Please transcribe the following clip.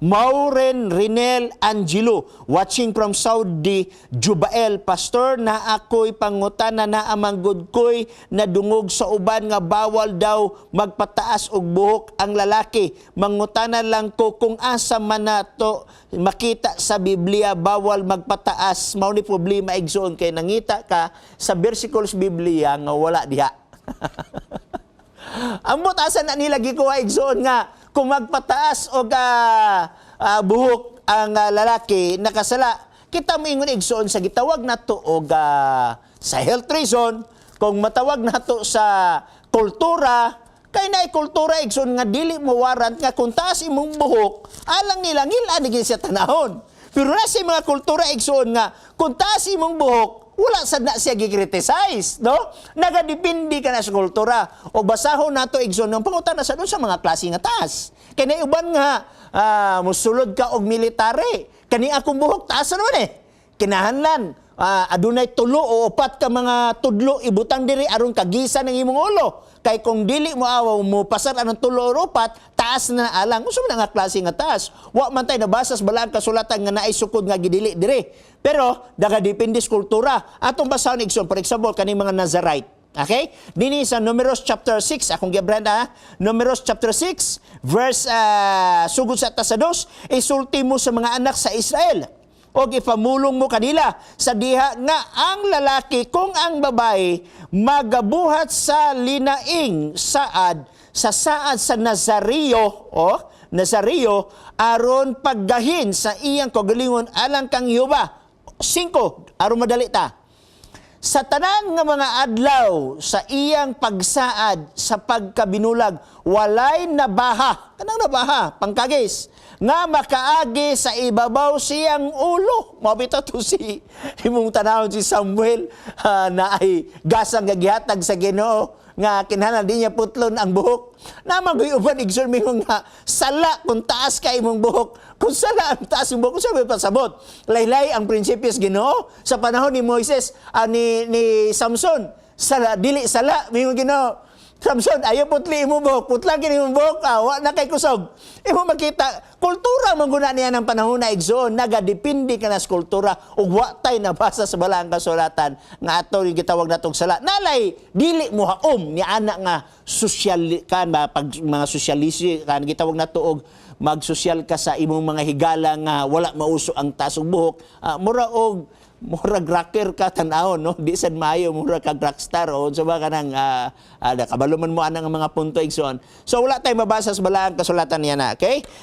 Maureen Rinel Angelo, watching from Saudi, Jubael, Pastor, na ako'y pangutana na amanggod ko'y nadungog sa uban nga bawal daw magpataas og buhok ang lalaki. Mangutana lang ko kung asa man nato makita sa Biblia bawal magpataas. Mao ni problema igsoon kay nangita ka sa versikulos Biblia nga wala diha. Ang mutasan na nila gikuha igsoon nga kung magpataas o buhok ang lalaki nakasala, kita moingon igsoon sa gitawag nato o sa health reason, kung matawag nato sa kultura, kay naay kultura igsoon nga dili mo warrant nga kung taas imong buhok, alang nila ngila ni siya tanahon. Pero na sa mga kultura igsoon nga kung taas imong buhok, wala sad na siya gi-criticize, no? Nagadepende ka na sa kultura. O basahon nato igsoon ng pangutana sa doon sa mga klase nga taas. Kaya na uban nga, musulod ka og military. Kani akong buhok taas ron eh. Kinahanlan. Adunay tulo o upat ka mga tudlo ibutang diri aron kagisa ng imong ulo. Kay kung dili mo awaw mo pasar anong tulo o upat, taas na alang. Gusto mo na nga klase nga taas. Wa man tayo nabasa sa balang kasulatan nga naay sukod nga gidili diri. Pero dagadepende sa kultura. Atong basahon igsoon, for example, kaning mga Nazarite. Okay? Dini sa Numeros chapter 6, akong gibranda, Numeros chapter 6, verse sugod sa tasados, isulti mo sa mga anak sa Israel. O ipamulong mo kanila sa diha nga ang lalaki kung ang babae magabuhat sa linaing saad sa Nazario, Nazario, aron paggahin sa iyang kagalingon alang kang Yehova. 5, aron madali ta. Sa tanan nga mga adlaw sa iyang pagsaad sa pagkabinulag, walay nabaha. Kanang nabaha? Pangkagis. Nga makaagi sa ibabaw siyang ulo. Mabita to si imong tanawon si Samuel na ay gasang gagihatag sa Ginoo nga kinahanglan di niya putlon ang buhok. Naman uban igsoon mingon nga sala kung taas ka imong buhok. Kung sala ang taas imong buhok, sabi pasabot. Laylay ang prinsipyo sa Ginoo sa panahon ni Moises ni Samson. Sala dili sala mingon Ginoo. Samson, ayaw putli imong buhok, putlang kini imong buhok, wa na kay kusog. Imo makita, kultura man guna niya ng panahon na igsoon, nagadepende ka na sa kultura ug wa tay nabasa sa balang kasulatan nga ato yung gitawag natong sala. Nalay dili mo haom ni ana nga social kan pag mga sosyalisi kan gitawag nato og magsosyal ka sa imong mga higala nga wala mauso ang taas og buhok, mura rocker ka tanahon, no? Di sad maayo mura ka rockstar o so ba kanang kabaluman mo anang mga punto igsoon. So wala tay mabasa sa balang kasulatan niya na, okay?